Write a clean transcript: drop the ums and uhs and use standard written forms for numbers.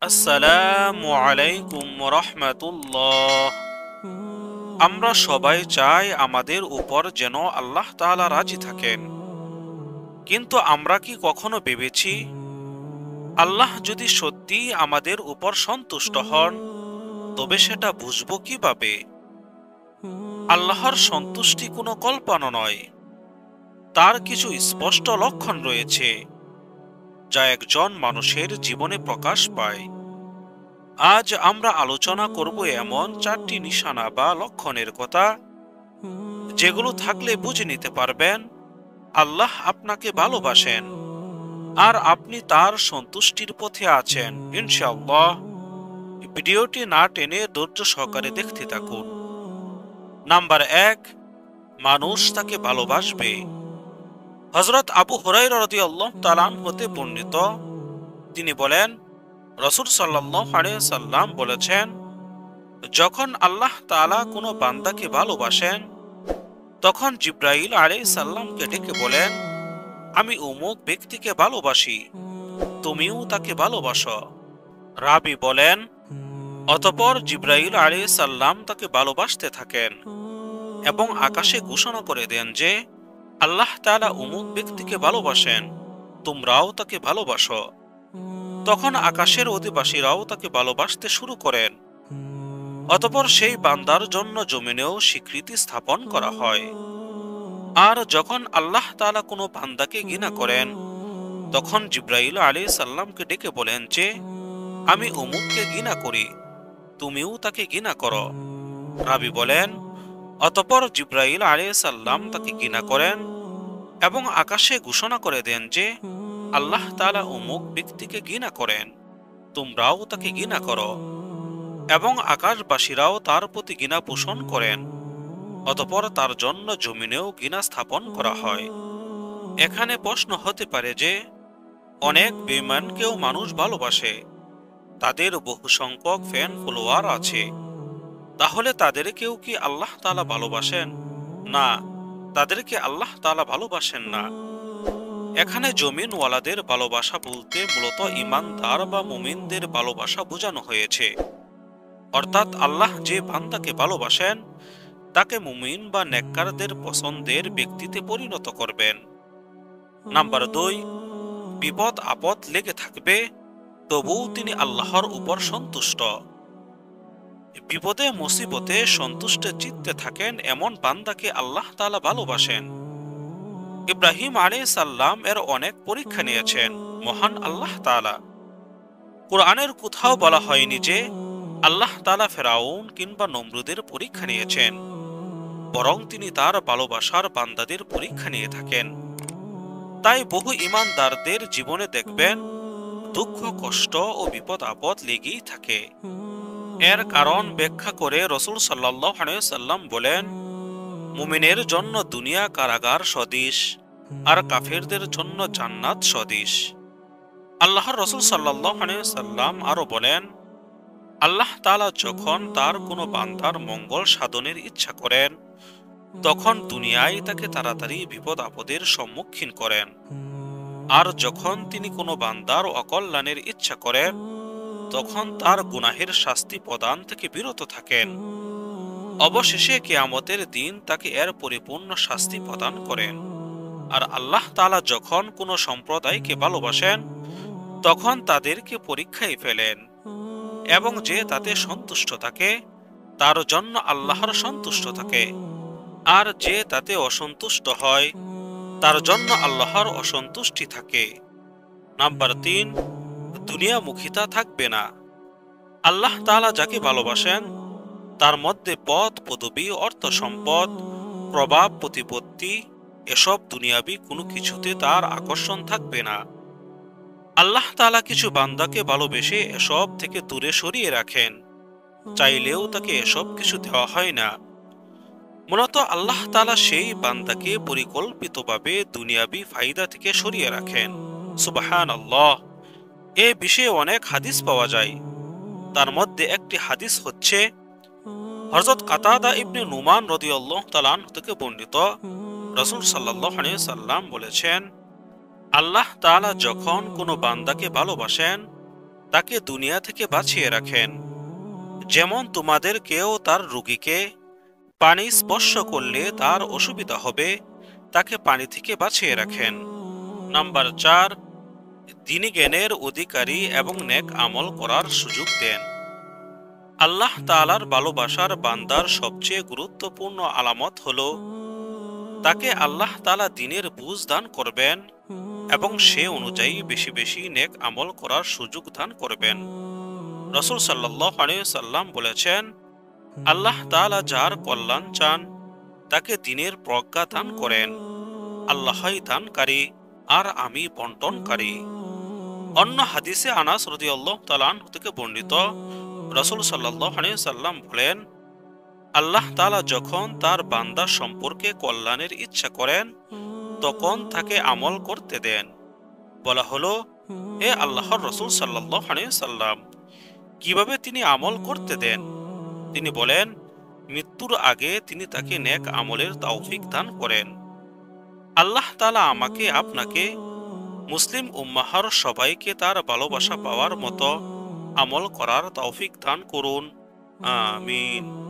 আসসালামু আলাইকুম রাহমাতুল্লাহ। আমরা সবাই চাই আমাদের উপর যেন আল্লাহ তাআলা রাজি থাকেন, কিন্তু আমরা কি কখনো ভেবেছি আল্লাহ যদি সত্যি আমাদের উপর সন্তুষ্ট হন তবে সেটা বুঝবো কিভাবে? আল্লাহর সন্তুষ্টি কোনো কল্পনা নয়, তার কিছু স্পষ্ট লক্ষণ রয়েছে যা একজন মানুষের জীবনে প্রকাশ পায়। আজ আমরা আলোচনা করব এমন 4টি নিশানা বা লক্ষণের কথা, যেগুলো থাকলে বুঝে নিতে পারবেন আল্লাহ আপনাকে ভালোবাসেন আর আপনি তার সন্তুষ্টির পথে আছেন ইনশাআল্লাহ। ভিডিওটি না টেনে ধৈর্য সহকারে দেখতে থাকুন। নাম্বার 1, মানুষ তাকে ভালোবাসবে। হযরত আবু হুরায়রা রাদিয়াল্লাহু তাআলা আনহু হতে বর্ণিত, তিনি বলেন, রাসূল সাল্লাল্লাহু আলাইহি সাল্লাম বলেছেন, যখন আল্লাহ তাআলা কোনো বান্দাকে ভালোবাসেন তখন জিবরাইল আলাইহিস সালামকে ডেকে বলেন, আমি অমুক ব্যক্তিকে ভালোবাসি, তুমিও তাকে ভালোবাসো। রাবী বলেন, অতঃপর জিবরাইল আলাইহিস সালাম তাকে ভালোবাসতে থাকেন এবং আকাশে ঘোষণা করে দেন যে আল্লাহ তাআলা অমুক ব্যক্তিকে ভালোবাসেন, তোমরাও তাকে ভালোবাসো। তখন আকাশের অধিবাসীরাও তাকে ভালোবাসতে শুরু করেন। অতঃপর সেই বান্দার জন্য জমিনেও স্বীকৃতি স্থাপন করা হয়। আর যখন আল্লাহ তাআলা কোনো বান্দাকে ঘৃণা করেন তখন জিবরাইল আলাইহিস সালামকে ডেকে বলেন যে আমি অমুককে ঘৃণা করি, তুমিও তাকে ঘৃণা করো। রাবী বলেন, অতঃপর জিবরাইল আলাইহিস সালাম তাকে ঘৃণা করেন এবং আকাশে ঘোষণা করে দেন যে আল্লাহ তাআলা অমুক ব্যক্তিকে ঘৃণা করেন, তোমরাও তাকে ঘৃণা করো। এবং আকাশবাসীরাও তার প্রতি ঘৃণা পোষণ করেন। অতঃপর তার জন্য জমিনেও ঘৃণা স্থাপন করা হয়। এখানে প্রশ্ন হতে পারে যে অনেক বেঈমানকেও মানুষ ভালোবাসে, তাদের বহু সংখ্যক ফ্যান ফলোয়ার আছে, তাহলে তাদেরকেও কি আল্লাহ তাআলা ভালোবাসেন? না, তাদেরকে আল্লাহ তাআলা ভালোবাসেন না। এখানে জমিনওয়ালাদের ভালোবাসা বলতে মূলত ঈমানদার বা মুমিনদের ভালোবাসা বোঝানো হয়েছে। অর্থাৎ আল্লাহ যে বান্দাকে ভালোবাসেন তাকে মুমিন বা নেককারদের পছন্দের ব্যক্তিতে পরিণত করবেন। নাম্বার 2, বিপদ আপদ লেগে থাকবে তবুও তিনি আল্লাহর উপর সন্তুষ্ট। বিপদে মুসিবতে সন্তুষ্ট চিত্তে থাকেন এমন বান্দাকে আল্লাহ তাআলা ভালোবাসেন। ইব্রাহিম আলাইহিস সালাম এর অনেক পরীক্ষা নিয়েছেন মহান আল্লাহ তাআলা। কুরআনের কোথাও বলা হয়নি যে আল্লাহ তাআলা ফেরাউন কিংবা নমরুদের পরীক্ষা নিয়েছেন, বরং তিনি তার ভালোবাসার বান্দাদের পরীক্ষা নিয়ে থাকেন। তাই বহু ঈমানদারদের জীবনে দেখবেন দুঃখ কষ্ট ও বিপদ আপদ লেগেই থাকে। এর কারণ ব্যাখ্যা করে রাসূল সাল্লাল্লাহু আলাইহি সাল্লাম বলেন, মুমিনের জন্য দুনিয়া কারাগার সদৃশ আর কাফেরদের জন্য জান্নাত সদৃশ। আল্লাহর রাসূল সাল্লাল্লাহু আলাইহি সাল্লাম আরো বলেন, আল্লাহ তাআলা যখন তার কোনো বান্দার মঙ্গল সাধনের ইচ্ছা করেন তখন দুনিয়ায় তাকে তাড়াতাড়ি বিপদ আপদের সম্মুখীন করেন, আর যখন তিনি কোনো বান্দার অকল্যাণের ইচ্ছা করেন তখন তার গুনাহের শাস্তি প্রদান থেকে বিরত থাকেন। অবশেষে কিয়ামতের দিন তাকে এর পরিপূর্ণ শাস্তি প্রদান করেন। আর আল্লাহ তাআলা যখন কোনো সম্প্রদায়কে ভালোবাসেন তখন তাদেরকে পরীক্ষায় ফেলেন এবং যে তাতে সন্তুষ্ট থাকে তার জন্য আল্লাহর সন্তুষ্ট থাকে, আর যে তাতে অসন্তুষ্ট হয় তার জন্য আল্লাহর অসন্তুষ্টি থাকে। নাম্বার 3, দুনিয়ামুখিতা থাকবে না। আল্লাহ তাআলা যাকে ভালোবাসেন তার মধ্যে পদ পদবী অর্থ সম্পদ প্রভাব প্রতিপত্তি এসব দুনিয়াবি কোনো কিছুতে তার আকর্ষণ থাকবে না। আল্লাহ তাআলা কিছু বান্দাকে ভালোবেসে এসব থেকে দূরে সরিয়ে রাখেন, চাইলেও তাকে এসব কিছু দেওয়া হয় না। মূলত আল্লাহ তাআলা সেই বান্দাকে পরিকল্পিতভাবে দুনিয়াবি ফায়দা থেকে সরিয়ে রাখেন। সুবহানাল্লাহ। এ বিষয়ে অনেক হাদিস পাওয়া যায়। তার মধ্যে একটি হাদিস হচ্ছে হযরত কাতাদা ইবনে নুমান রাদিয়াল্লাহু তাআলা আনহু থেকে বর্ণিত, রাসূল সাল্লাল্লাহু আলাইহি সাল্লাম বলেছেন, আল্লাহ তাআলা যখন কোনো বান্দাকে ভালোবাসেন তাকে দুনিয়া থেকে বাঁচিয়ে রাখেন। যেমন তোমাদের কেউ তার রোগীকে পানি স্পর্শ করলে তার অসুবিধা হবে, তাকে পানি থেকে বাঁচিয়ে রাখেন। নাম্বার 4, দ্বীনি জ্ঞানের অধিকারী এবং নেক আমল করার সুযোগ দেন। আল্লাহ তাআলার ভালোবাসার বান্দার সবচেয়ে গুরুত্বপূর্ণ আলামত হল তাকে আল্লাহ তাআলা দ্বীনের বুঝ দান করবেন এবং সে অনুযায়ী বেশি বেশি নেক আমল করার সুযোগ দান করবেন। রাসূল সাল্লাল্লাহু আলাইহি ওয়াসাল্লাম বলেছেন, আল্লাহ তাআলা যার কল্যাণ চান তাকে দ্বীনের প্রজ্ঞা দান করেন। আল্লাহই দানকারী আর আমি বন্টনকারী। অন্য হাদিসে আনাস রাদিয়াল্লাহু তাআলা আনহু থেকে বর্ণিত, রাসূল সাল্লাল্লাহু আলাইহি ওয়াসাল্লাম বলেন, আল্লাহ তাআলা যখন তার বান্দা সম্পর্কে কল্যাণের ইচ্ছা করেন তখন তাকে আমল করতে দেন। বলা হলো, হে আল্লাহর রাসূল সাল্লাল্লাহু আলাইহি ওয়াসাল্লাম, কিভাবে তিনি আমল করতে দেন? তিনি বলেন, মৃত্যুর আগে তিনি তাকে নেক আমলের তৌফিক দান করেন। আল্লাহ তাআলা আমাকে আপনাকে মুসলিম উম্মাহর সবাইকে তার ভালোবাসা পাওয়ার মতো আমল করার তৌফিক দান করুন। আমিন।